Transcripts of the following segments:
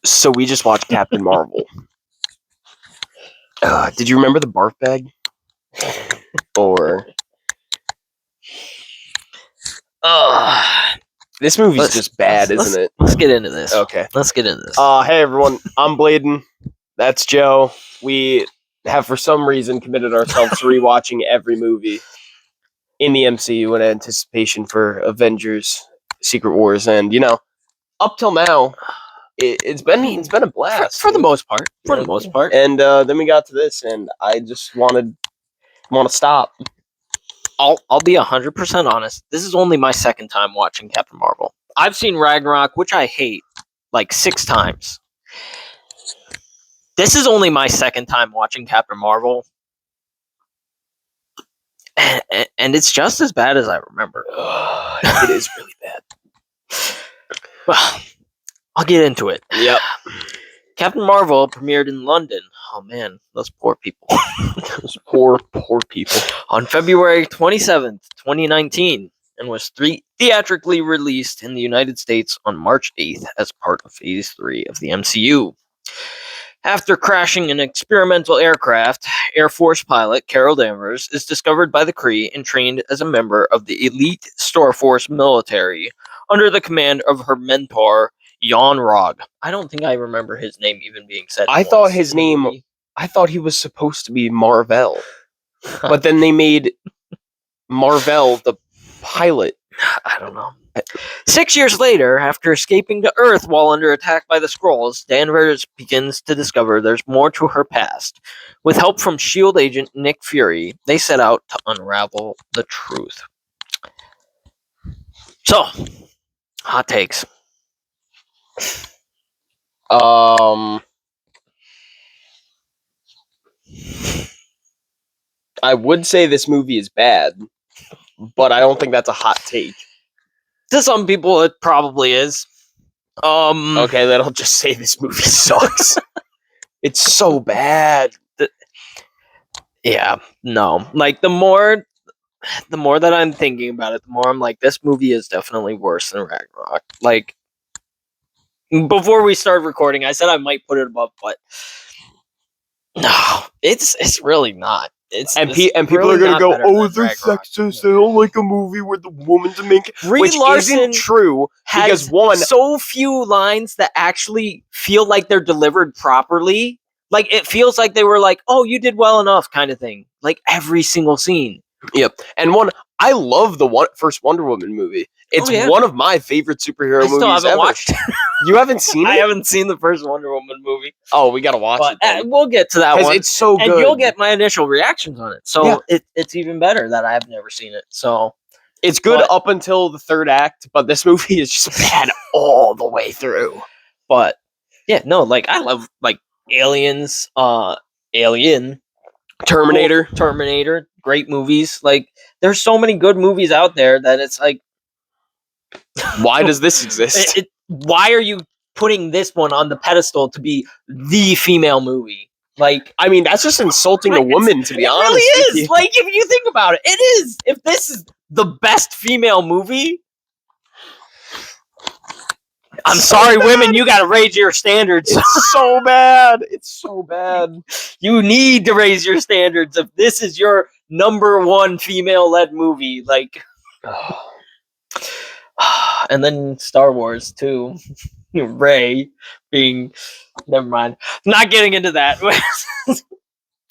So we just watched Captain Marvel. Did you remember the barf bag? Or this movie's just bad, isn't it? Let's get into this. Okay. Let's get into this. Hey everyone, I'm Bladen. That's Joe. We have for some reason committed ourselves to rewatching every movie in the MCU in anticipation for Avengers Secret Wars, and up till now it's been a blast for the most part. For the most part. And then we got to this, and I just want to stop. I'll be 100% honest. This is only my second time watching Captain Marvel. I've seen Ragnarok, which I hate, like 6 times. This is only my second time watching Captain Marvel. And it's just as bad as I remember. It is really bad. Well, I'll get into it. Yep. Captain Marvel premiered in London. Oh man, those poor people. Those poor people. On February 27th, 2019, and was theatrically released in the United States on March 8th as part of Phase 3 of the MCU. After crashing an experimental aircraft, Air Force pilot Carol Danvers is discovered by the Kree and trained as a member of the elite Star Force military under the command of her mentor, Jan Rog. I don't think I remember his name even being said. I thought he was supposed to be Marvel. But then they made Marvel the pilot. I don't know. 6 years later, after escaping to Earth while under attack by the Skrulls, Danvers begins to discover there's more to her past. With help from S.H.I.E.L.D. agent Nick Fury, they set out to unravel the truth. So, hot takes. I would say this movie is bad, but I don't think that's a hot take. To some people, it probably is. Okay, then I'll just say this movie sucks. It's so bad. Yeah, no. Like, the more that I'm thinking about it, the more I'm like, this movie is definitely worse than Ragnarok. Like, before we started recording, I said I might put it above, but no, it's really not. And people really are gonna go, oh, they're sexist. They don't like a movie where the woman's a main character, which isn't true. Because so few lines that actually feel like they're delivered properly. Like, it feels like they were like, "Oh, you did well enough," kind of thing. Like, every single scene. Yep. And I love the first Wonder Woman movie. It's one of my favorite superhero movies I still haven't ever. watched. You haven't seen it? I haven't seen the first Wonder Woman movie. Oh, we gotta watch it then. We'll get to that one. It's so good. And you'll get my initial reactions on it. So it's even better that I've never seen it. So it's good up until the third act, but this movie is just bad all the way through. But yeah, no, like, I love, like, Aliens, Alien, Terminator, great movies. Like, there's so many good movies out there that it's like, why does this exist? Why are you putting this one on the pedestal to be the female movie? Like, I mean, that's just insulting a woman, to be honest. It really is. Like, if you think about it, it is. If this is the best female movie, I'm sorry, women, you gotta raise your standards. It's so bad. It's so bad. You need to raise your standards if this is your number one female-led movie. Like, and then Star Wars too. Rey being, never mind. Not getting into that.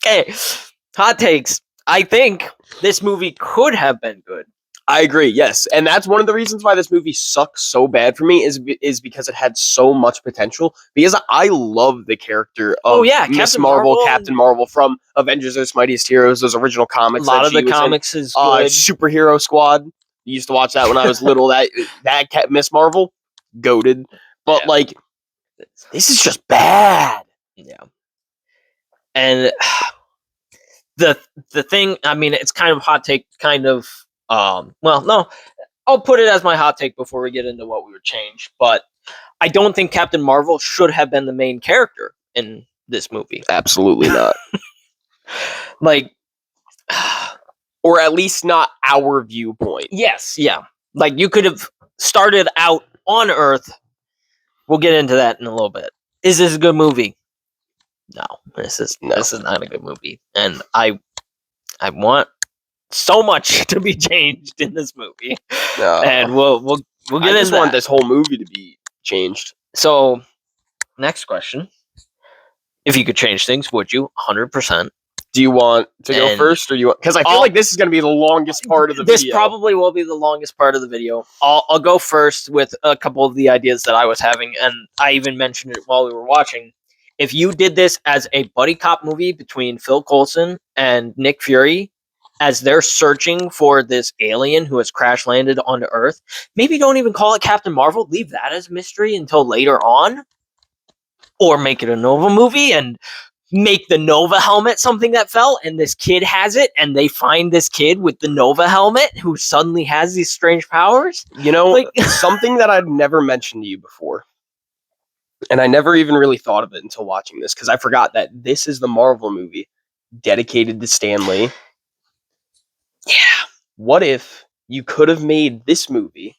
Okay, hot takes. I think this movie could have been good. I agree, yes. And that's one of the reasons why this movie sucks so bad for me is because it had so much potential. Because I love the character of Miss Marvel, Captain Marvel from Avengers Earth's Mightiest Heroes, those original comics. A lot of the comics is good. Superhero Squad. I used to watch that when I was little. that Miss Marvel, goated. But like, this is just bad. Yeah. And the thing, I mean, it's kind of hot take, kind of. Well, no, I'll put it as my hot take before we get into what we would change. But I don't think Captain Marvel should have been the main character in this movie. Absolutely not. Like, or at least not our viewpoint. Yes, yeah. Like, you could have started out on Earth. We'll get into that in a little bit. Is this a good movie? No, this is No. not a good movie, and I want so much to be changed in this movie, and we'll get I into just want that. this whole movie to be changed. So, next question: if you could change things, would you? 100%. Do you want to go And first, or you want? Because I feel like this is going to be the longest part of the This video. probably will be the longest part of the video. I'll go first with a couple of the ideas that I was having, and I even mentioned it while we were watching. If you did this as a buddy cop movie between Phil Coulson and Nick Fury, as they're searching for this alien who has crash landed onto Earth, maybe don't even call it Captain Marvel. Leave that as a mystery until later on, or make it a Nova movie and make the Nova helmet something that fell, and this kid has it, and they find this kid with the Nova helmet who suddenly has these strange powers. You know, something that I'd never mentioned to you before, and I never even really thought of it until watching this, because I forgot that this is the Marvel movie dedicated to Stan Lee. Yeah. What if you could have made this movie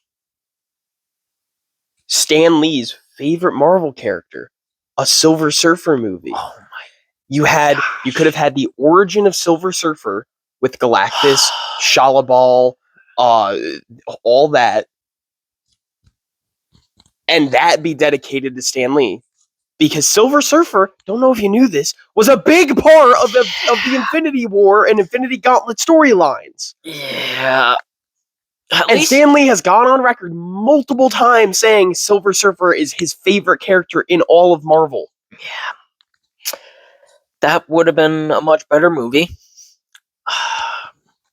Stan Lee's favorite Marvel character, a Silver Surfer movie? Oh my! You could have had the origin of Silver Surfer with Galactus, Shalabal, all that, and that be dedicated to Stan Lee, because Silver Surfer, don't know if you knew this, was a big part of the Infinity War and Infinity Gauntlet storylines. Yeah. And Stan Lee has gone on record multiple times saying Silver Surfer is his favorite character in all of Marvel. Yeah. That would have been a much better movie.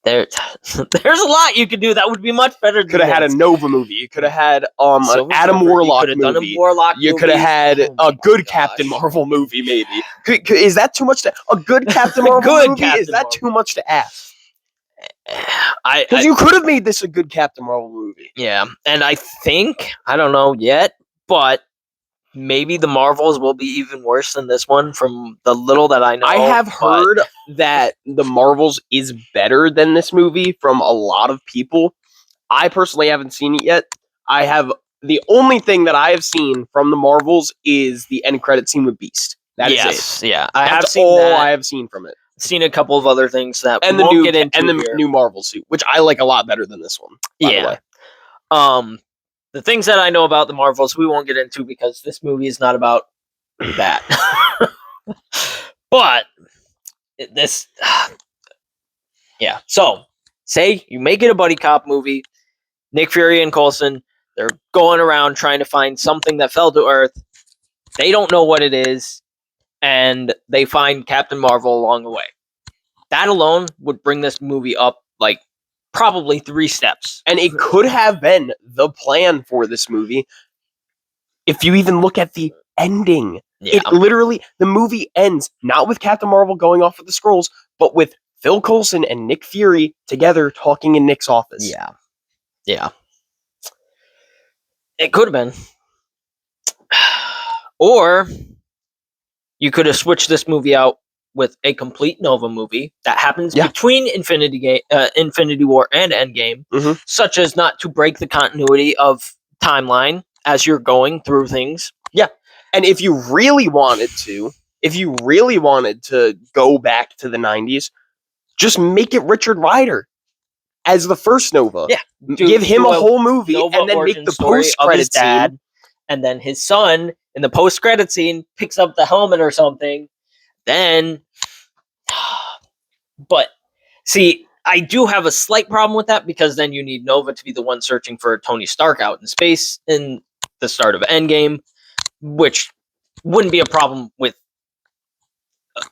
There's a lot you could do that would be much better. Could have had a Nova movie. You could have had an Adam Warlock movie. You could have had a good Captain Marvel movie, maybe. Is that too much to a good Captain Marvel movie? Is that too much to ask? Because you could have made this a good Captain Marvel movie. Yeah, and I think, I don't know yet, but maybe the Marvels will be even worse than this one from the little that I know. I have heard that the Marvels is better than this movie from a lot of people. I personally haven't seen it yet. The only thing that I have seen from the Marvels is the end credit scene with Beast. That is it. Yeah, That's all I have seen from it. Seen a couple of other things that and we won't get into and the here. new Marvel suit, which I like a lot better than this one. By the way. The things that I know about the Marvels we won't get into because this movie is not about that. But this, yeah. So say you make it a buddy cop movie, Nick Fury and Coulson, they're going around trying to find something that fell to Earth. They don't know what it is, and they find Captain Marvel along the way. That alone would bring this movie up like probably 3 steps. And it could have been the plan for this movie. If you even look at the ending, it literally, the movie ends not with Captain Marvel going off with the scrolls, but with Phil Coulson and Nick Fury together talking in Nick's office. Yeah. It could have been. Or you could have switched this movie out with a complete Nova movie that happens between Infinity War and Endgame, such as not to break the continuity of timeline as you're going through things. Yeah. And if you really wanted to go back to the 90s, just make it Richard Rider as the first Nova. Yeah. Give him a whole movie Nova and then make the post-credit scene. And then his son in the post-credit scene picks up the helmet or something. Then, but see, I do have a slight problem with that because then you need Nova to be the one searching for Tony Stark out in space in the start of Endgame, which wouldn't be a problem with,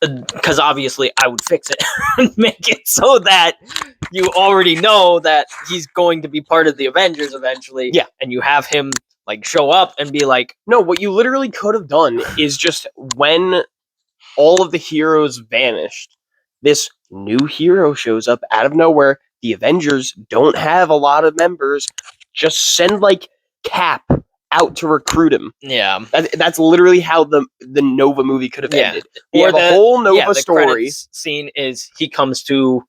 because obviously I would fix it and make it so that you already know that he's going to be part of the Avengers eventually. Yeah. And you have him like show up and be like, no, what you literally could have done is just when all of the heroes vanished, this new hero shows up out of nowhere. The Avengers don't have a lot of members. Just send like Cap out to recruit him. Yeah, that's literally how the Nova movie could have ended. Or the whole Nova story scene is he comes to.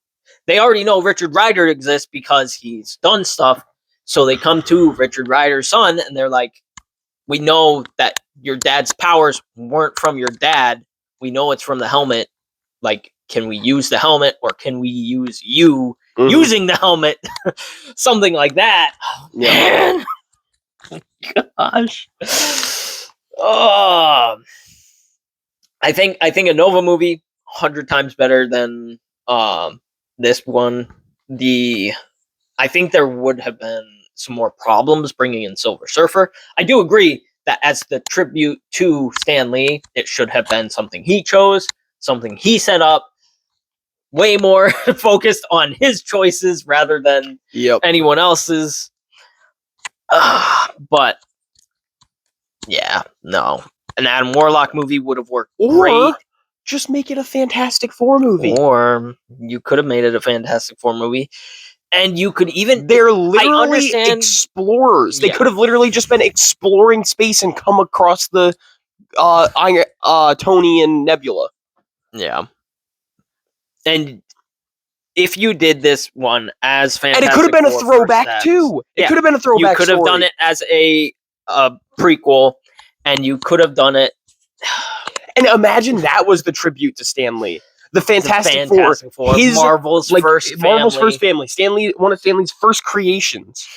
They already know Richard Rider exists because he's done stuff. So they come to Richard Rider's son, and they're like, "We know that your dad's powers weren't from your dad. We know it's from the helmet. Like, can we use the helmet, or can we use you using the helmet? Something like that. Oh, Yeah. man. Gosh. Oh. I think a Nova movie 100 times better than this one. I think there would have been some more problems bringing in Silver Surfer. I do agree that as the tribute to Stan Lee, it should have been something he chose, something he set up, way more focused on his choices rather than anyone else's. But yeah, no. An Adam Warlock movie would have worked great. Just make it a Fantastic Four movie. Or you could have made it a Fantastic Four movie. And you could even... They're literally explorers. They could have literally just been exploring space and come across the Tony and Nebula. Yeah. And if you did this one as Fantastic Four... And it could have been a throwback, too. It could have been a throwback You could have done it as a prequel, and you could have done it... And imagine that was the tribute to Stan Lee. The Fantastic Four. His, Marvel's first family. Stan Lee, one of Stan Lee's first creations.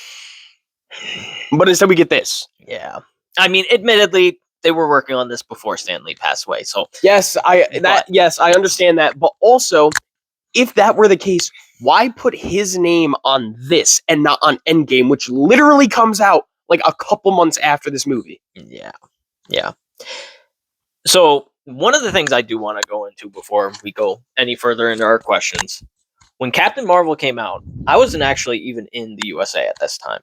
But instead we get this. Yeah. I mean, admittedly, they were working on this before Stan Lee passed away, so... Yes, I understand that. But also, if that were the case, why put his name on this and not on Endgame, which literally comes out like a couple months after this movie? Yeah. Yeah. So, one of the things I do want to go into before we go any further into our questions, when Captain Marvel came out, I wasn't actually even in the USA at this time.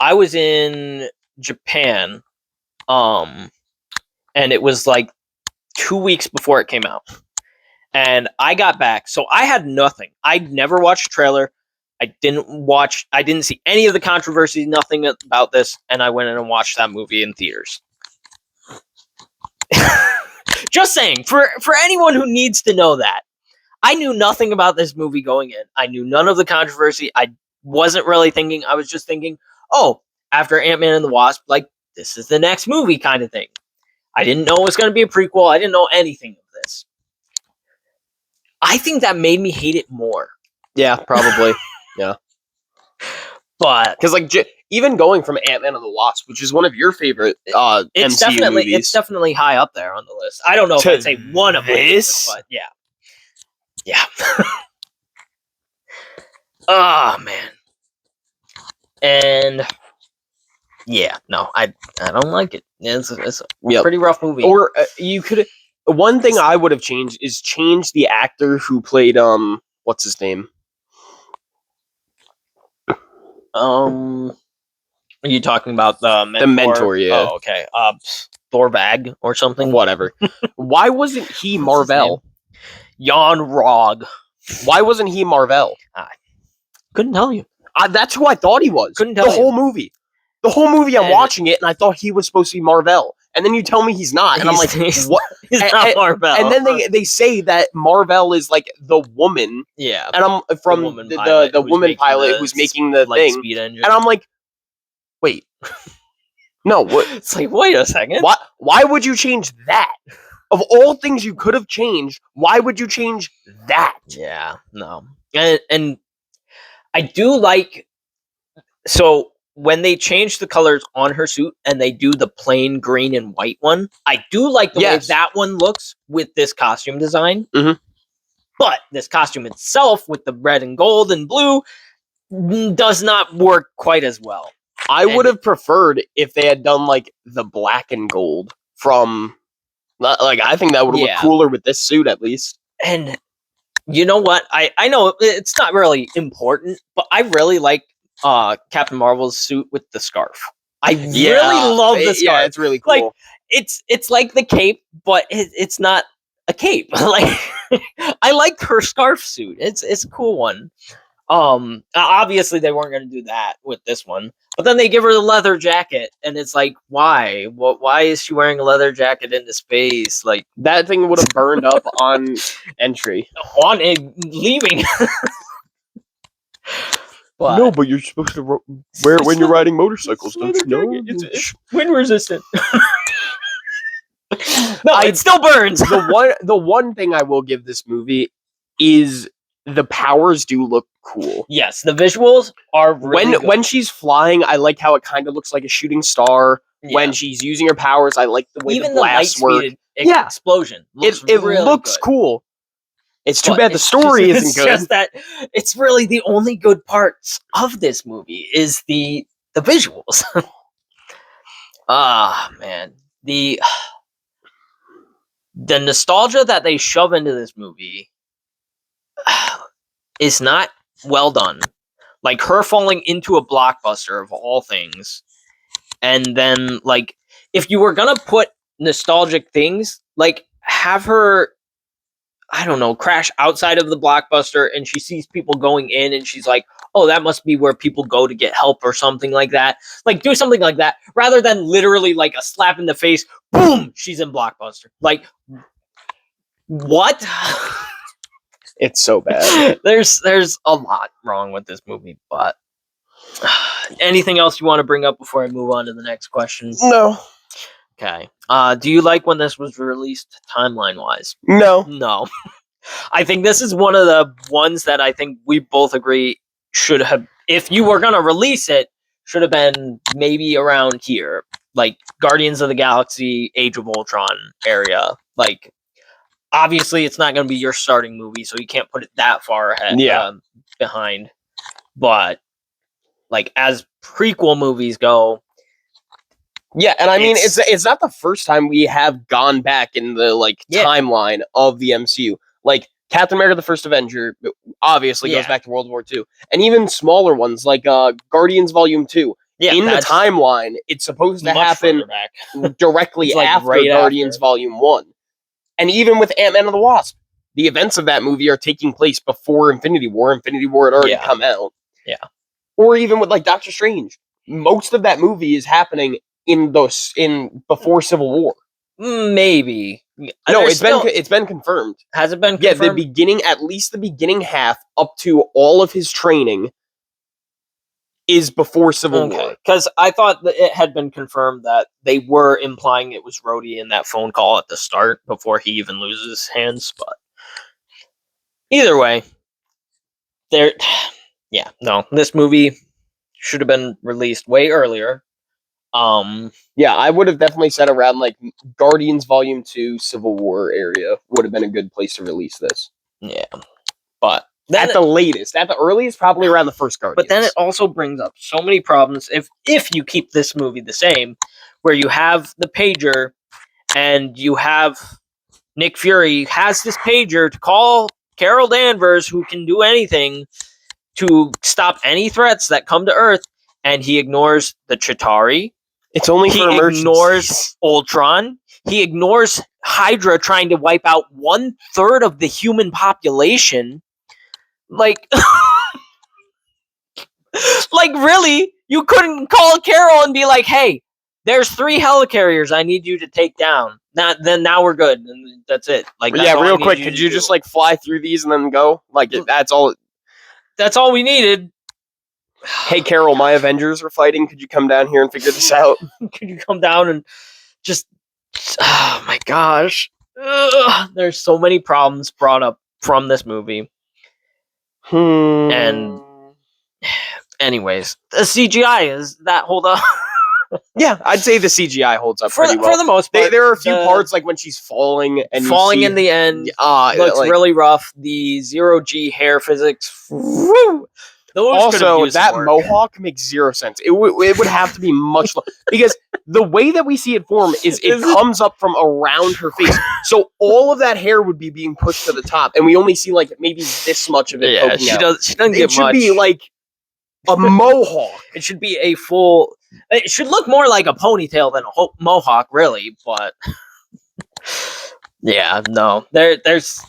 I was in Japan, and it was like 2 weeks before it came out. And I got back, so I had nothing. I'd never watched a trailer. I didn't see any of the controversy, nothing about this, and I went in and watched that movie in theaters. Just saying, for anyone who needs to know that, I knew nothing about this movie going in. I knew none of the controversy. I wasn't really thinking. I was just thinking, oh, after Ant-Man and the Wasp, like, this is the next movie kind of thing. I didn't know it was going to be a prequel. I didn't know anything of this. I think that made me hate it more. Yeah, probably. Yeah. But because like even going from Ant-Man and the Wasp, which is one of your favorite MCU movies, it's definitely high up there on the list. I don't know if I'd say one of this, but yeah. Oh man, and yeah, no, I don't like it. It's a pretty rough movie. Or you could. One thing I would have changed is change the actor who played what's his name. Are you talking about the mentor? The mentor, yeah. Oh, okay. Thorvag or something. Whatever. Why wasn't he Marvel? Jan Rog. Why wasn't he Marvel? Couldn't tell you. That's who I thought he was. Couldn't tell you. The whole movie. The whole movie, I'm watching it, and I thought he was supposed to be Marvel. And then you tell me he's not, and I'm like, what? He's not Marvel. And then they say that Marvel is like the woman. Yeah. And I'm from the woman pilot who's making the thing. Speed engine. And I'm like, wait. No, what? It's like, wait a second. Why would you change that? Of all things you could have changed, why would you change that? Yeah, no. And I do like, so when they change the colors on her suit and they do the plain green and white one, I do like the way that one looks with this costume design. Mm-hmm. But this costume itself with the red and gold and blue does not work quite as well. I would have preferred if they had done like the black and gold from, like, I think that would have looked cooler with this suit at least. And you know what? I know it's not really important, but I really like Captain Marvel's suit with the scarf. I really love the scarf. Yeah, it's really cool. Like, it's like the cape, but it's not a cape. Like, I like her scarf suit. It's a cool one. Obviously they weren't going to do that with this one, but then they give her the leather jacket, and it's like, why? Why is she wearing a leather jacket into space? Like, that thing would have burned up on entry. On leaving. But no, but you're supposed to wear it when you're riding motorcycles, don't you know? It's wind resistant. No, it still burns. The one thing I will give this movie is the powers do look cool. Yes, the visuals are really good. When she's flying, I like how it kind of looks like a shooting star. Yeah. When she's using her powers, I like the way even the blasts light work. speed explosion looks It really looks good. cool. It's too But bad the story isn't good. It's just that it's really the only good parts of this movie is the visuals. Man, the nostalgia that they shove into this movie is not well done. Like her falling into a blockbuster of all things, and then like if you were gonna put nostalgic things, like have her, I don't know, crash outside of the blockbuster and she sees people going in and she's like, oh, that must be where people go to get help or something like that. Like do something like that rather than literally like a slap in the face, boom, she's in blockbuster. Like what? It's so bad. There's a lot wrong with this movie, but anything else you want to bring up before I move on to the next question? No. Okay. Do you like when this was released timeline wise? No. No. I think this is one of the ones that I think we both agree should have, if you were going to release it, should have been maybe around here. Like Guardians of the Galaxy, Age of Ultron area. Like, obviously it's not going to be your starting movie, so you can't put it that far ahead, behind. But, like, as prequel movies go, yeah, and I mean, it's not the first time we have gone back in the timeline of the MCU. Like Captain America: The First Avenger obviously goes back to World War II, and even smaller ones like Guardians Volume 2. Yeah, in the timeline, it's supposed to happen directly after Guardians Volume 1. And even with Ant-Man and the Wasp, the events of that movie are taking place before Infinity War. Infinity War had already come out. Yeah. Or even with like Doctor Strange, most of that movie is happening before Civil War. Maybe. No, it's been confirmed. Has it been confirmed? Yeah, at least the beginning half up to all of his training is before Civil War. Because I thought that it had been confirmed that they were implying it was Rhodey in that phone call at the start before he even loses his hands, but either way, this movie should have been released way earlier. Yeah, I would have definitely said around like Guardians Volume 2, Civil War area would have been a good place to release this. Yeah, but at the latest, at the earliest, probably around the first Guardians. But then it also brings up so many problems if you keep this movie the same, where you have the pager and you have Nick Fury has this pager to call Carol Danvers, who can do anything to stop any threats that come to Earth, and he ignores the Chitauri. It's only for emergencies. He ignores Ultron. He ignores Hydra trying to wipe out 1/3 of the human population. Like, like really? You couldn't call Carol and be like, "Hey, there's 3 helicarriers I need you to take down." Now we're good, and that's it. Like, yeah, real quick, could you just like fly through these and then go? Like, that's all. That's all we needed. Hey, Carol, my Avengers are fighting. Could you come down here and figure this out? Could you come down and just... Oh, my gosh. Ugh. There's so many problems brought up from this movie. And anyways, the CGI is that hold up. Yeah, I'd say the CGI holds up pretty well. For the most part. There are a few parts like when she's falling and in the end looks really rough. The 0G hair physics. Woo! Also, that mohawk makes 0 sense. It would have to be much because the way that we see it form is it comes up from around her face. So all of that hair would be being pushed to the top, and we only see like maybe this much of it. Yeah, she doesn't get much. It should be like a mohawk. It should be a full. It should look more like a ponytail than a mohawk, really. But yeah, no, there's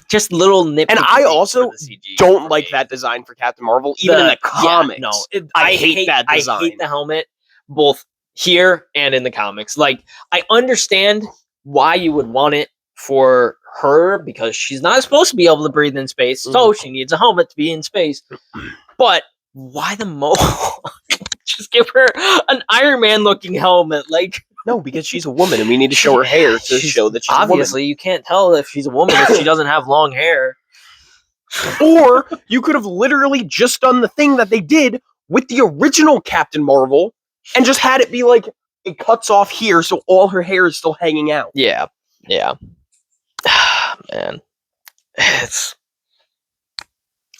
just little nitpicks. And I also don't like that design for Captain Marvel, even in the comics. Yeah, no, I hate that design. I hate the helmet, both here and in the comics. Like, I understand why you would want it for her, because she's not supposed to be able to breathe in space, so she needs a helmet to be in space. But why the mohawk? Just give her an Iron Man looking helmet. Like, No, because she's a woman and we need to show her hair to show that she's obviously, you can't tell if she's a woman if she doesn't have long hair. a woman. Or you could have literally just done the thing that they did with the original Captain Marvel and just had it be like, it cuts off here so all her hair is still hanging out. Yeah. Man.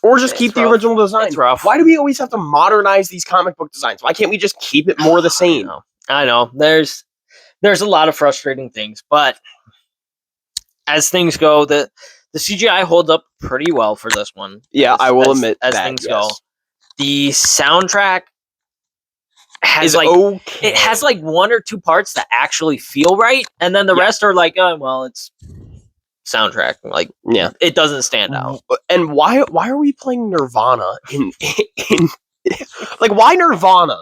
Or just keep the original design. It's rough. Why do we always have to modernize these comic book designs? Why can't we just keep it more the same? I know. There's a lot of frustrating things, but as things go, the CGI holds up pretty well for this one. Yeah, I will admit as that, things yes. go. The soundtrack has okay. It has like one or two parts that actually feel right, and then the rest are like, oh, well, it's soundtrack. Like, yeah, it doesn't stand out. And why are we playing Nirvana in like, why Nirvana?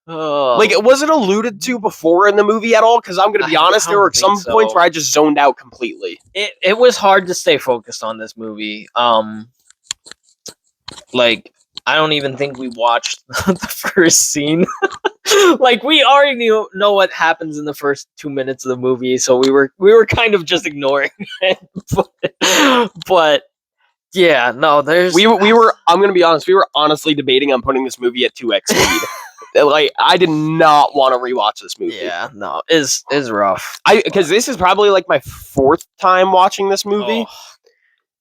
Like, was it alluded to before in the movie at all? Because I'm gonna be honest, there were some points where I just zoned out completely. It was hard to stay focused on this movie. Like, I don't even think we watched the first scene. Like, we already know what happens in the first 2 minutes of the movie, so we were kind of just ignoring it. But yeah, no, we were. I'm gonna be honest. We were honestly debating on putting this movie at 2x speed. Like, I did not want to rewatch this movie. Yeah, no, is rough. Because this is probably like my 4th time watching this movie. Oh,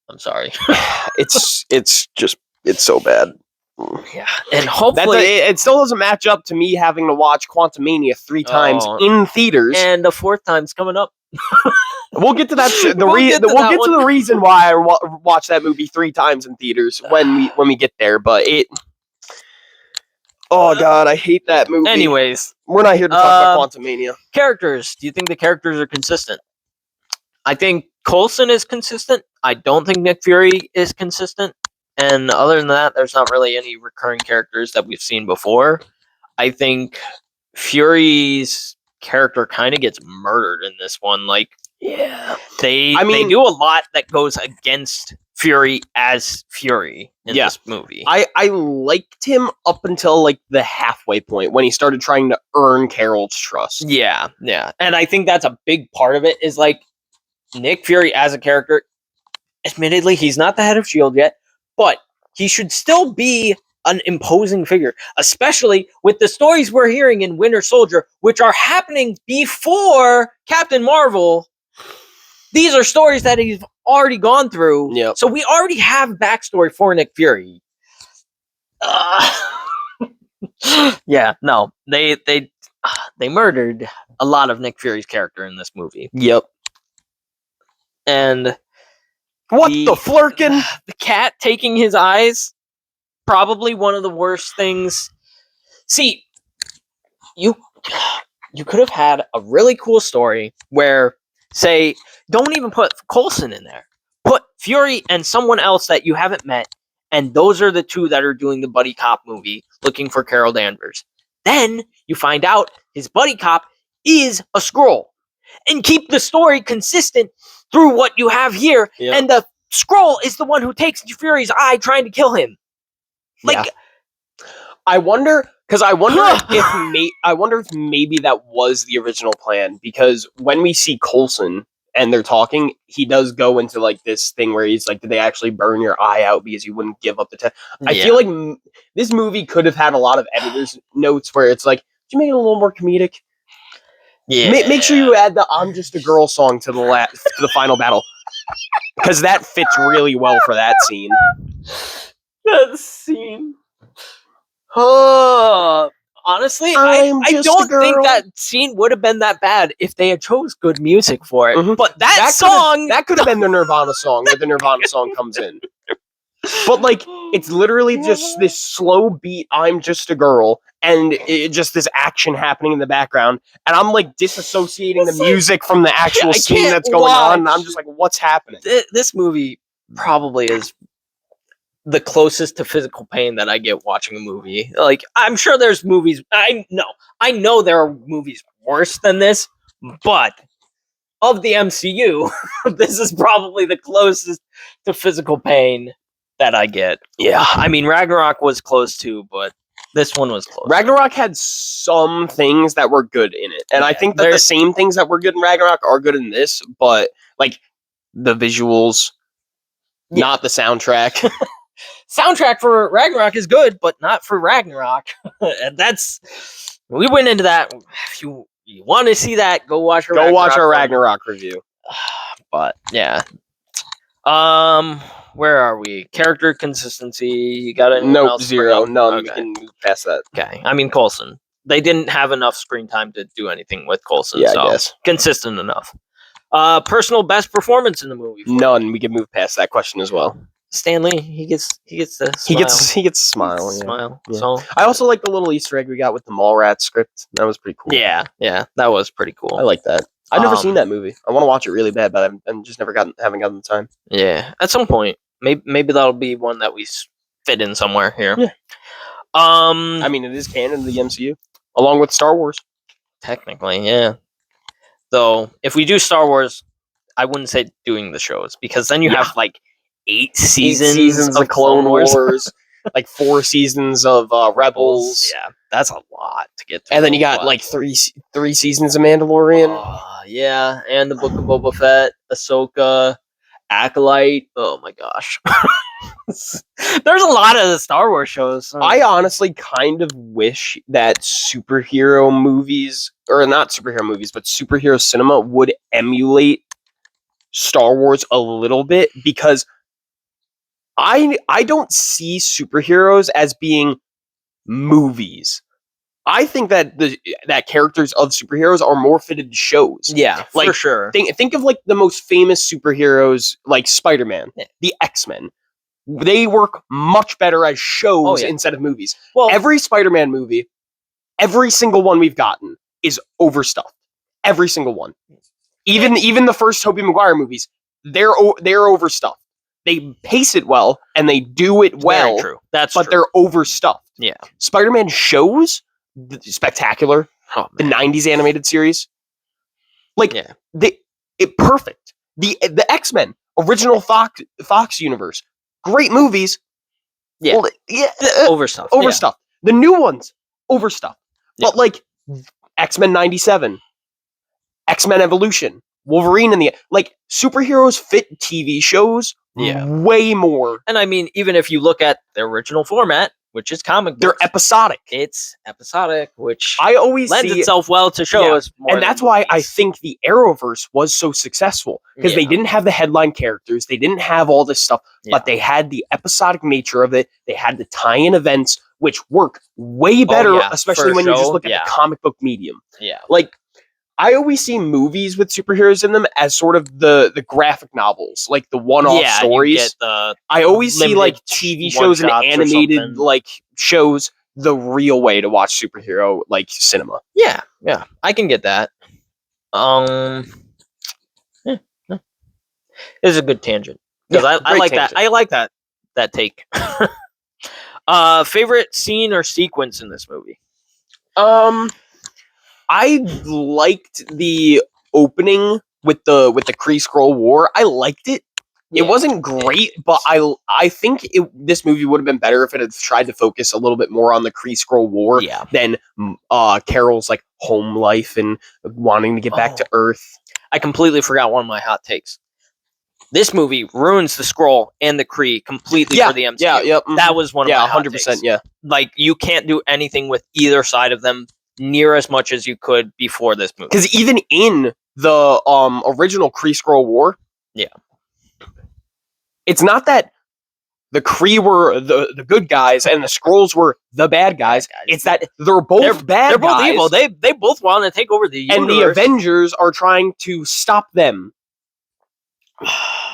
I'm sorry. It's so bad. Yeah, and hopefully it still doesn't match up to me having to watch Quantumania 3 times in theaters, and the 4th time's coming up. We'll get to that. We'll get to the reason why I watched that movie 3 times in theaters when we get there. But oh god, I hate that movie. Anyways, we're not here to talk about Quantumania. Characters. Do you think the characters are consistent? I think Coulson is consistent. I don't think Nick Fury is consistent. And other than that, there's not really any recurring characters that we've seen before. I think Fury's character kind of gets murdered in this one. Like, yeah, they do a lot that goes against Fury as Fury in this movie. I liked him up until like the halfway point when he started trying to earn Carol's trust. Yeah. And I think that's a big part of it, is like Nick Fury as a character. Admittedly, he's not the head of S.H.I.E.L.D. yet, but he should still be an imposing figure, especially with the stories we're hearing in Winter Soldier, which are happening before Captain Marvel. These are stories that he's already gone through. Yep. So we already have backstory for Nick Fury. Yeah, no. They murdered a lot of Nick Fury's character in this movie. Yep. And the flirkin'? The cat taking his eyes, probably one of the worst things. See, you could have had a really cool story where, say, don't even put Coulson in there. Put Fury and someone else that you haven't met, and those are the two that are doing the buddy cop movie, looking for Carol Danvers. Then you find out his buddy cop is a Skrull, and keep the story consistent through what you have here. Yep. And the Skrull is the one who takes Fury's eye, trying to kill him. Like, I wonder if maybe that was the original plan, because when we see Coulson and they're talking, he does go into like this thing where he's like, did they actually burn your eye out because you wouldn't give up the test? I feel like this movie could have had a lot of editor's notes where it's like, did you make it a little more comedic? Yeah. Make sure you add the "I'm Just a Girl" song to the final battle, because that fits really well for that scene. That scene. Honestly, I don't think that scene would have been that bad if they had chose good music for it. Mm-hmm. But that song... That could have been the Nirvana song, where the Nirvana song comes in. But, like, it's literally just this slow beat, "I'm Just a Girl," and just this action happening in the background. And I'm, like, disassociating the music from the actual scene that's going on. And I'm just like, what's happening? This movie probably is the closest to physical pain that I get watching a movie. Like, I'm sure there's movies... I know there are movies worse than this, but of the MCU, this is probably the closest to physical pain that I get. Yeah. I mean, Ragnarok was close too, but This one was close. Ragnarok had some things that were good in it, and I Yeah, think that the same things that were good in Ragnarok are good in this, but like the visuals, not the soundtrack. Soundtrack for Ragnarok is good, but not for Ragnarok. And we went into that. If you want to see that, go watch our Ragnarok review. But yeah. Where are we? Character consistency. You got anyone Nope, else? zero, none. Okay. We can move past that. Okay. I mean, Coulson. They didn't have enough screen time to do anything with Coulson. Yeah, so I guess. consistent enough. Personal best performance in the movie. None. We can move past that question as well. Stanley, he gets the smile. He gets a smile. He gets a smile. Yeah. So I also like the little Easter egg we got with the Mallrats script. That was pretty cool. yeah, that was pretty cool. I like that. I've never seen that movie. I want to watch it really bad, but I'm just haven't gotten the time. Yeah, at some point, maybe that'll be one that we fit in somewhere here. Yeah. I mean, it is canon to the MCU, along with Star Wars. Technically, yeah. Though, if we do Star Wars, I wouldn't say doing the shows because then you have like 8 seasons of Clone Wars, like 4 seasons of Rebels. Yeah, that's a lot to get through. And then you got like 3 seasons of Mandalorian. Yeah, and the Book of Boba Fett, Ahsoka, Acolyte. Oh my gosh. There's a lot of the Star Wars shows. I honestly kind of wish that superhero movies, or not superhero movies, but superhero cinema would emulate Star Wars a little bit, because I don't see superheroes as being movies. I think that that characters of superheroes are more fitted to shows. Yeah, like, for sure. Think of like the most famous superheroes, like Spider-Man, the X-Men. They work much better as shows instead of movies. Well, every Spider-Man movie, every single one we've gotten is overstuffed. Every single one. Even the first Tobey Maguire movies, they're overstuffed. They pace it well and they do it well. Very true. But they're overstuffed. Yeah. Spider-Man shows, spectacular. Oh, the 90s animated series. Like perfect. The X-Men, original Fox universe. Great movies. Yeah. Well, overstuffed. Overstuffed. The new ones, overstuffed. Yeah. But like X-Men 97, X-Men Evolution, Wolverine and like superheroes fit TV shows way more. And I mean, even if you look at the original format, which is comic books, they're episodic. It's episodic, which I always lends itself well to shows. Yeah. And that's why I think the Arrowverse was so successful, because they didn't have the headline characters, they didn't have all this stuff, but they had the episodic nature of it. They had the tie-in events, which work way better, especially when you just look at the comic book medium. Yeah, like I always see movies with superheroes in them as sort of the graphic novels, like the one-off stories. I always see like TV shows and animated like shows the real way to watch superhero like cinema. Yeah, I can get that. It's a good tangent because I like tangent. I like that take. Favorite scene or sequence in this movie? I liked the opening with the Kree Skrull War. I liked it. It wasn't great, but I think this movie would have been better if it had tried to focus a little bit more on the Kree Skrull War than Carol's like home life and wanting to get back to Earth. I completely forgot one of my hot takes. This movie ruins the Skrull and the Kree completely for the MCU. Yeah, that was one of my hot 100%. Takes. Yeah, like you can't do anything with either side of them near as much as you could before this movie. Because even in the original Kree Skrull War, it's not that the Kree were the good guys and the Skrulls were the bad guys. It's that they're both bad. They're both guys, evil. They both want to take over the universe. And the Avengers are trying to stop them.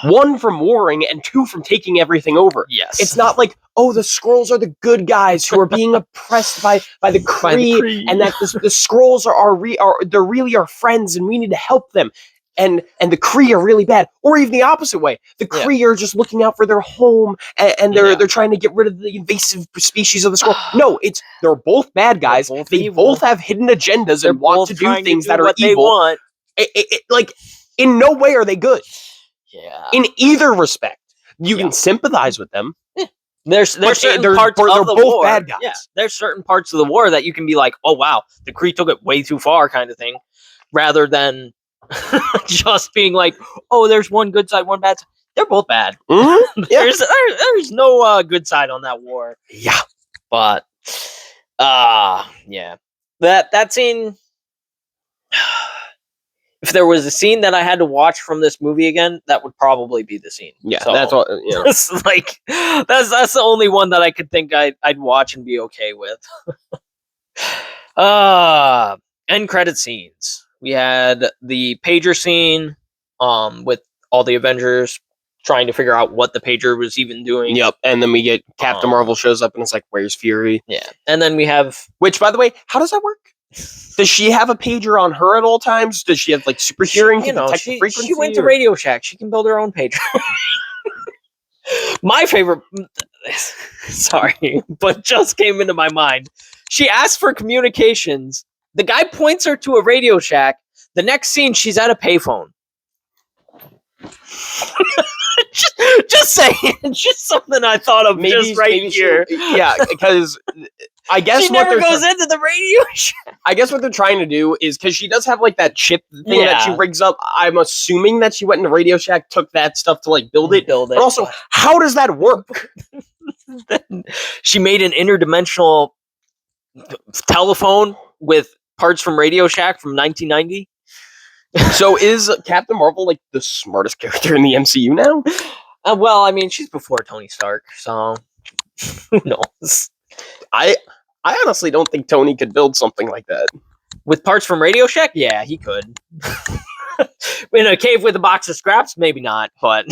1 from warring and 2 from taking everything over. Yes. It's not like, the Skrulls are the good guys who are being oppressed by the Kree, and that the Skrulls are they're really our friends and we need to help them. And the Kree are really bad. Or even the opposite way. The Kree are just looking out for their home and they're trying to get rid of the invasive species of the Skrull. No, they're both bad guys. They both have hidden agendas and want to do things that are evil. They want. Like, in no way are they good. Yeah. In either respect. You can sympathize with them. There's certain parts of the war. Bad guys. Yeah, there's certain parts of the war that you can be like, oh wow, the Kree took it way too far, kind of thing, rather than just being like, oh, there's one good side, one bad side. They're both bad. Mm-hmm. Yeah. There's no good side on that war. Yeah, but yeah, that scene. If there was a scene that I had to watch from this movie again, that would probably be the scene. Yeah, so, that's what. You know. That's the only one that I could think I'd watch and be okay with. End credit scenes. We had the pager scene, with all the Avengers trying to figure out what the pager was even doing. Yep, and then we get Captain Marvel shows up and it's like, "Where's Fury?" Yeah, and then we have. Which, by the way, how does that work? Does she have a pager on her at all times? Does she have like super hearing to detect the frequency? She went to Radio Shack. She can build her own pager. My favorite, sorry, but just came into my mind. She asked for communications. The guy points her to a Radio Shack. The next scene, she's at a payphone. just saying, just something I thought of maybe, just right here. Yeah, because I guess she never goes into the Radio Shack. I guess what they're trying to do is because she does have like that chip thing that she rigs up. I'm assuming that she went into Radio Shack, took that stuff to like build it. But also, how does that work? She made an interdimensional telephone with parts from Radio Shack from 1990. So is Captain Marvel like the smartest character in the MCU now? Well, I mean, she's before Tony Stark, so who knows? I honestly don't think Tony could build something like that. With parts from Radio Shack? Yeah, he could. In a cave with a box of scraps? Maybe not, but...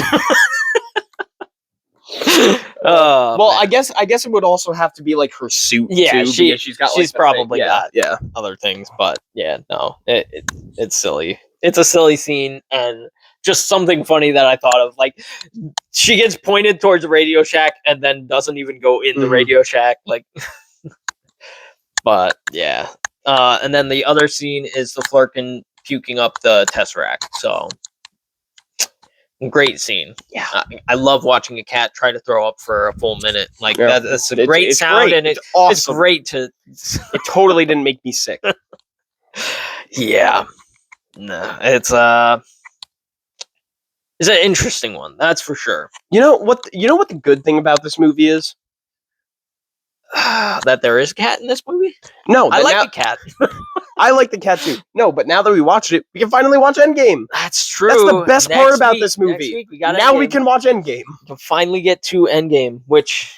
well, man. I guess it would also have to be like her suit. Yeah, too, she's probably got other things, but yeah, no, it's silly. It's a silly scene, and just something funny that I thought of. Like, she gets pointed towards the Radio Shack and then doesn't even go in the Radio Shack. Like, but yeah, and then the other scene is the Flerken puking up the Tesseract. So. Great scene. Yeah, I love watching a cat try to throw up for a full minute. Like that's a great sound, great. And it's awesome. It's great to. It totally didn't make me sick. Yeah, no, it's an interesting one. That's for sure. You know what the good thing about this movie is? That there is a cat in this movie? No, I like the cat. I like the cat too. No, but now that we watched it, we can finally watch Endgame. That's true. That's the best part about this movie. Now we can watch Endgame. We can finally get to Endgame, which,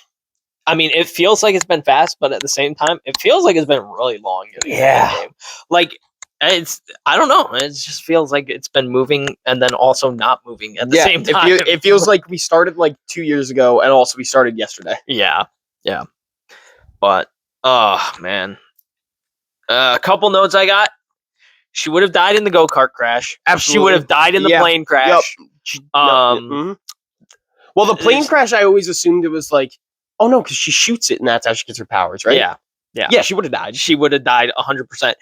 I mean, it feels like it's been fast, but at the same time, it feels like it's been really long. Yeah. Like, I don't know. It just feels like it's been moving and then also not moving at the same time. It feels like we started like 2 years ago and also we started yesterday. Yeah. Yeah. But, oh, man. A couple notes I got. She would have died in the go-kart crash. Absolutely. She would have died in the plane crash. Yep. Well, the plane crash, I always assumed it was like, oh no, because she shoots it and that's how she gets her powers, right? Yeah. Yeah, she would have died. She would have died 100%.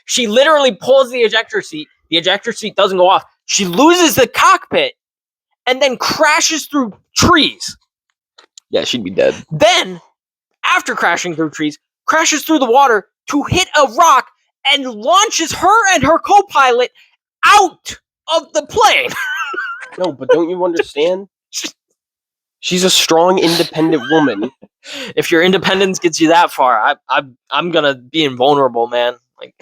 She literally pulls the ejector seat. The ejector seat doesn't go off. She loses the cockpit and then crashes through trees. Yeah, she'd be dead. Then, after crashing through trees, crashes through the water to hit a rock and launches her and her co-pilot out of the plane. No, but don't you understand? She's a strong, independent woman. If your independence gets you that far, I'm gonna be invulnerable, man. Like,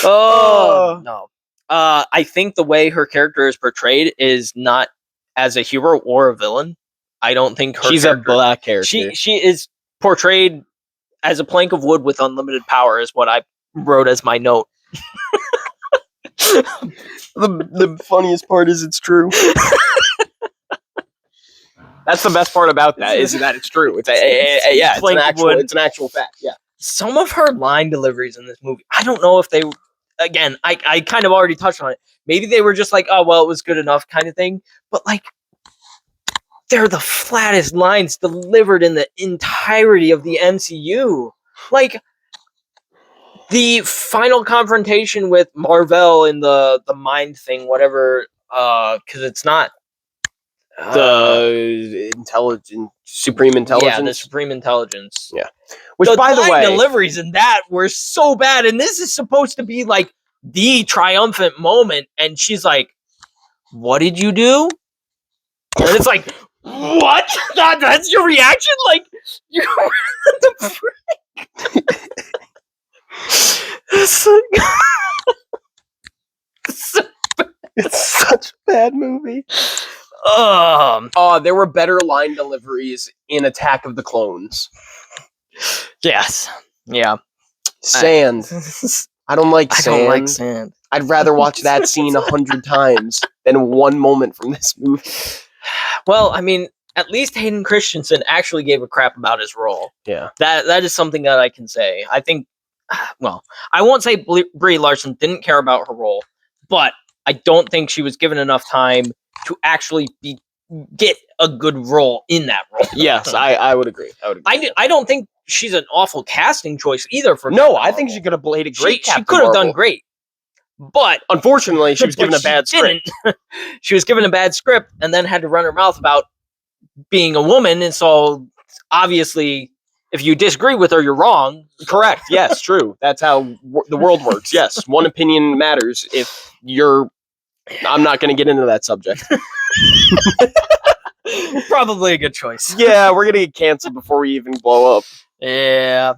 no. I think the way her character is portrayed is not as a hero or a villain. I don't think she's a black character. She is portrayed as a plank of wood with unlimited power, is what I wrote as my note. The funniest part is it's true. That's the best part about that, is that it's true. It's an actual fact. Yeah. Some of her line deliveries in this movie, I don't know if they, again, I kind of already touched on it. Maybe they were just like, oh, well, it was good enough kind of thing. But like, they're the flattest lines delivered in the entirety of the MCU. Like, the final confrontation with Marvel in the mind thing, whatever, because it's not The supreme intelligence. Yeah, the supreme intelligence. Yeah. Which, the by the line way, deliveries in that were so bad, and this is supposed to be like the triumphant moment, and she's like, "What did you do?" And it's like, "What? That's your reaction? Like, you the frick?" It's like, it's such a bad movie. There were better line deliveries in Attack of the Clones. Yes. Yeah. Sand. I don't like sand. I don't like sand. I'd rather watch that scene 100 times than one moment from this movie. Well, I mean, at least Hayden Christensen actually gave a crap about his role. Yeah. That is something that I can say. I think, well, I won't say Brie Larson didn't care about her role, but I don't think she was given enough time to actually get a good role in that role. Yes, I would agree. I don't think she's an awful casting choice either. For no, I think she could have played a great Captain She could have Marvel. done great, but unfortunately, she was given a bad script. She was given a bad script and then had to run her mouth about being a woman, and so obviously, if you disagree with her, you're wrong. Correct. Yes, true. That's how the world works. Yes, one opinion matters. If you're, I'm not going to get into that subject. Probably a good choice. Yeah, we're going to get canceled before we even blow up. Yeah.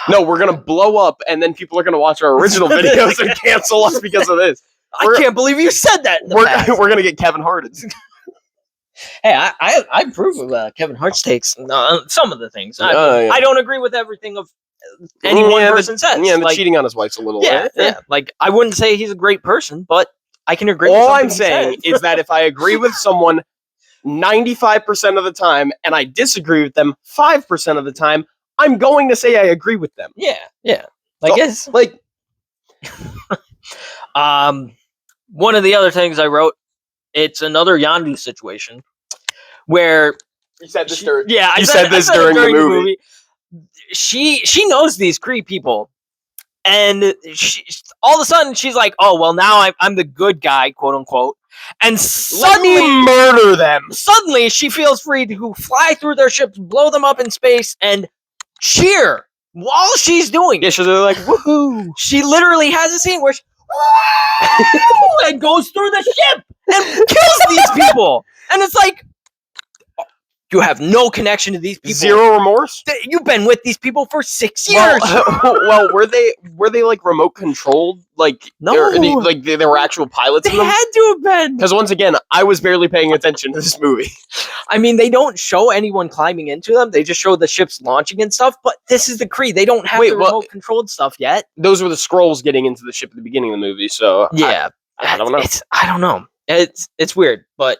No, we're going to blow up, and then people are going to watch our original videos and cancel us because of this. I can't believe you said that. We're going to get Kevin Hart. Hey, I approve of Kevin Hart's takes. Some of the things. I don't agree with everything of any one person says. Yeah, the cheating on his wife's a little. Yeah. Like, I wouldn't say he's a great person, but I can agree. All I'm saying is that if I agree with someone 95% of the time and I disagree with them 5% of the time, I'm going to say I agree with them. Yeah. I guess. Like, one of the other things I wrote, it's another Yondu situation where you said this. I said this during the movie. She knows these Kree people, and all of a sudden she's like, "Oh well, now I'm the good guy, quote unquote." And suddenly, let me murder them. Suddenly, she feels free to fly through their ships, blow them up in space, and cheer while she's doing. Yeah, she's like, "Woohoo!" She literally has a scene where she and goes through the ship and kills these people, and it's like, you have no connection to these people. Zero remorse. You've been with these people for 6 years. Well, were they like remote controlled? Like, no, there were actual pilots. They in them? had to have been. Because once again, I was barely paying attention to this movie. I mean, they don't show anyone climbing into them. They just show the ships launching and stuff. But this is the Kree. They don't have the remote controlled stuff yet. Those were the Skrulls getting into the ship at the beginning of the movie. So yeah, I don't know. I don't know. It's weird, but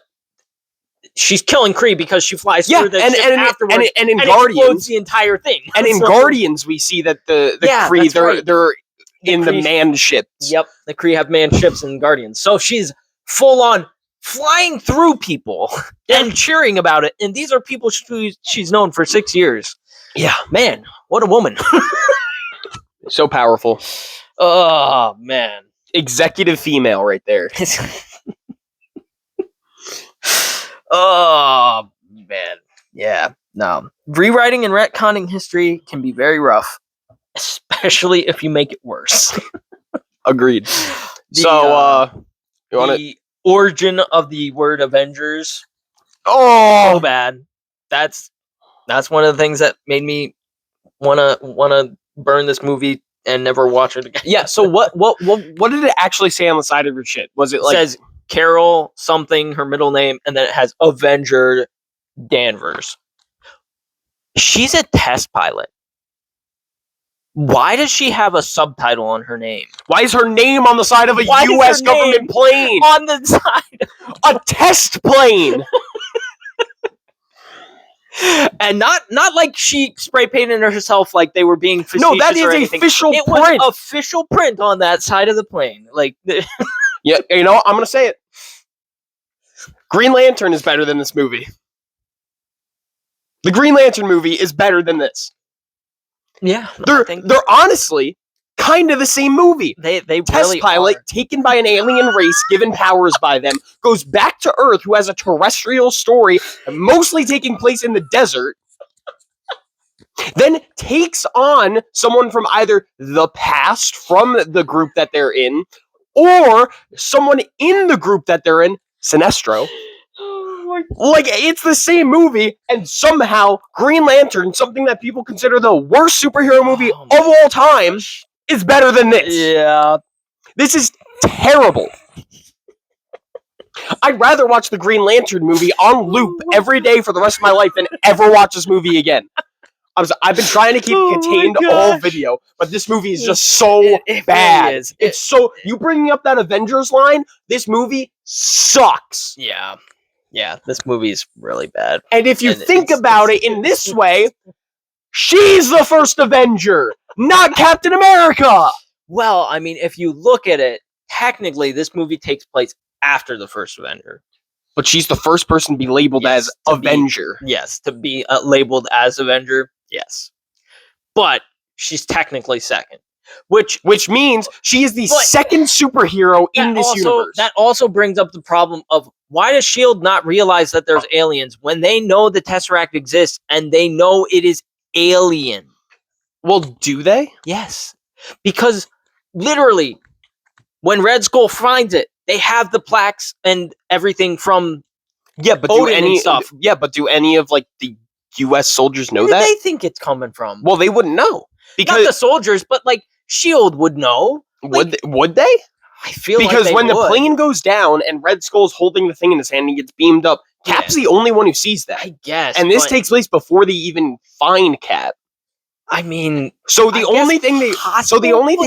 she's killing Kree because she flies through the ship afterwards, and in and Guardians, explodes the entire thing. And in Guardians, we see that the Kree they're in the manned ships. Yep, the Kree have manned ships in Guardians. So she's full on flying through people and cheering about it. And these are people she's known for 6 years. Yeah, man, what a woman! So powerful. Oh man, executive female right there. Oh, man. Yeah. No. Rewriting and retconning history can be very rough, especially if you make it worse. Agreed. The origin of the word Avengers. Oh, so bad. That's one of the things that made me wanna burn this movie and never watch it again. Yeah, so what did it actually say on the side of your shit? Was it like... It says Carol something, her middle name, and then it has Avenger Danvers. She's a test pilot. Why does she have a subtitle on her name? Why is her name on the side of a U.S. government plane? On the side. A test plane! And not like she spray painted herself like they were being facetious. No, that is anything. Official print. It was official print on that side of the plane. Like... Yeah, you know, I'm going to say it. Green Lantern is better than this movie. The Green Lantern movie is better than this. Yeah. They're honestly kind of the same movie. They Test really pilot are. taken by an alien race, given powers by them, goes back to Earth, who has a terrestrial story, mostly taking place in the desert. Then takes on someone from either the past, from the group that they're in, or someone in the group that they're in, Sinestro. Like, it's the same movie, and somehow Green Lantern, something that people consider the worst superhero movie of all time, is better than this. Yeah. This is terrible. I'd rather watch the Green Lantern movie on loop every day for the rest of my life than ever watch this movie again. I've been trying to keep contained all video, but this movie is just so It bad. really is. It's so... You bringing up that Avengers line, this movie sucks. Yeah. Yeah, this movie is really bad. And if you think about it in this way, she's the first Avenger, not Captain America! Well, I mean, if you look at it, technically this movie takes place after the first Avenger. But she's the first person to be labeled as Avenger. Yes, to be labeled as Avenger, yes. But she's technically second. Which means she is the second superhero in this universe. That also brings up the problem of why does S.H.I.E.L.D. not realize that there's aliens when they know the Tesseract exists and they know it is alien? Well, do they? Yes. Because literally, when Red Skull finds it, they have the plaques and everything from but Odin and stuff. Yeah, but do any of like the U.S. soldiers know Where that? do they think it's coming from? Well, they wouldn't know Not the soldiers, but like S.H.I.E.L.D. would know. Would they? I feel because like when the plane goes down and Red Skull's holding the thing in his hand and he gets beamed up, Cap's the only one who sees that. I guess. And this takes place before they even find Cap. I mean, so the only thing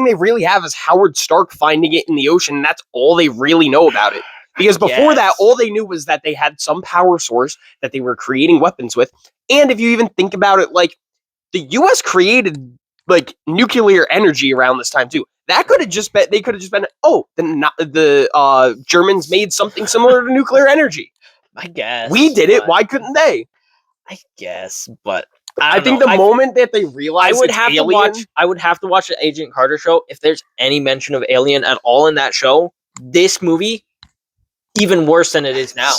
they really have is Howard Stark finding it in the ocean, and that's all they really know about it. Because before that, all they knew was that they had some power source that they were creating weapons with. And if you even think about it, like, the US created like nuclear energy around this time too. That could have just been, they could have just been, the Germans made something similar to nuclear energy. I guess. We did it, why couldn't they? I guess, but I think the moment that they realize I would have to watch the Agent Carter show. If there's any mention of Alien at all in that show, this movie, even worse than it is now,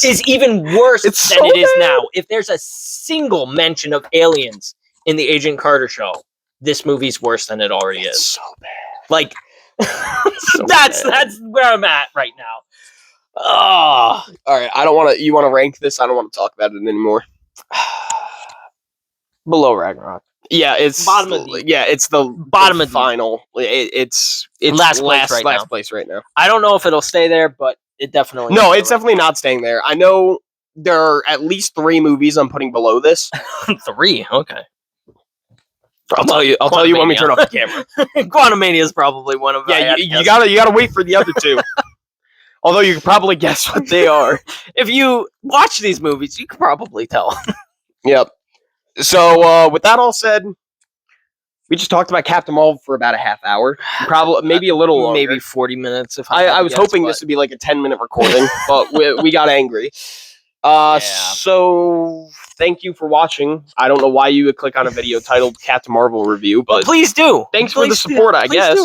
is even worse than it is now. If there's a single mention of aliens in the Agent Carter show, this movie's worse than it already is. So bad. Like, that's where I'm at right now. Oh. All right, I don't want to. You want to rank this? I don't want to talk about it anymore. Below Ragnarok. Yeah, it's bottom of it's the bottom of final. It's last place right now. I don't know if it'll stay there, but it definitely. No, it's definitely not staying there. I know there are at least 3 movies I'm putting below this. 3, okay. I'll tell you when we turn off the camera. Quantumania is probably one of them. Yeah, you gotta wait for the other 2. Although you can probably guess what they are. If you watch these movies, you can probably tell. Yep. So with that all said, we just talked about Captain Marvel for about a half hour. Probably maybe a little longer. Maybe 40 minutes. If I was hoping this would be like a 10-minute recording, but we got angry. So thank you for watching. I don't know why you would click on a video titled Captain Marvel review, but please do. Thanks for the support, I guess.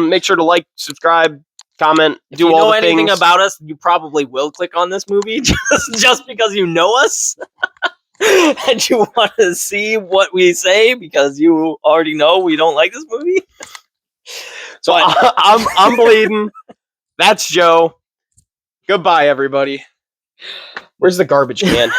Make sure to like, subscribe, comment, do all the things. If you know anything about us, you probably will click on this movie just because you know us. And you want to see what we say because you already know we don't like this movie. So I'm bleeding. That's Joe. Goodbye, everybody. Where's the garbage can?